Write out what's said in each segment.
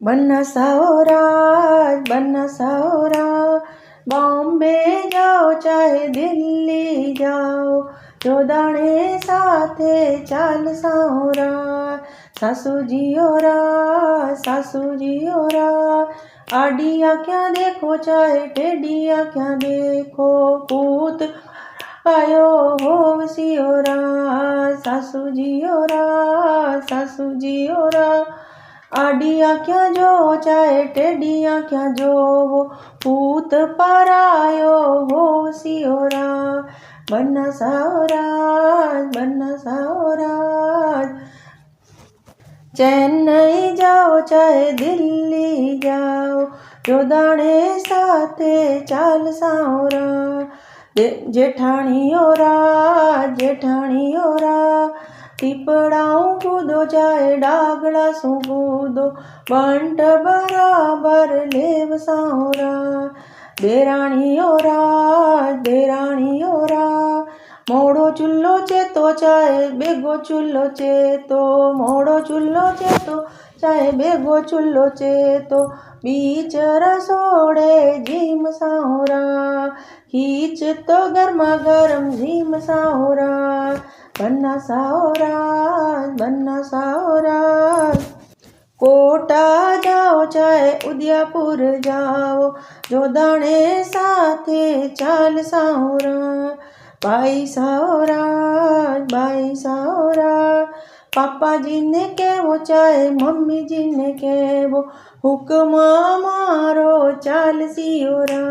बन्ना साओराज बन्ना साओराज, बॉम्बे जाओ चाहे दिल्ली जाओ, जो दाणे साथे चाल साओराज। सासू जी ओ राज, आडी आँखें देखो चाहे टेढ़ी आँखें देखो, पूत आयो हो सियोरा। सासू जी ओ राज, आडी आँखें जो चाहे टेढ़ी आँखें जो, वो पूत परायो हो सियोरा। बन्ना साओराज चेन्नई जाओ चाहे दिल्ली जाओ, जो दाणे साथे चाल साओरा। जेठाणी ओ राज टीपड़ाऊं कूदो चाहे डागड़ा सू कूदो, बंट बराबर लेव साओरा। देराणी ओ राज मोड़ो चुल्लो चेतो चाहे बेगो चुल्लो चेतो, मोड़ो चुल्लो चेतो चाहे बेगो चुल्लो चेतो, बीच रसोड़े जीम साओरा, खींच तो गर्मा गर्म जीम साओरा। बन्ना साओराज, कोटा जाओ चाहे उदयपुर जाओ, जो दाणे साथे चाल साओरा। भाई साओराज पापा जी ने केवो चाहे मम्मी जी ने केवो, हुक्म मारो चाल सियोरा,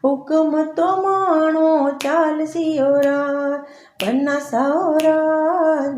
हुक्म तो मानो चाल सियोरा। बन्ना साओराज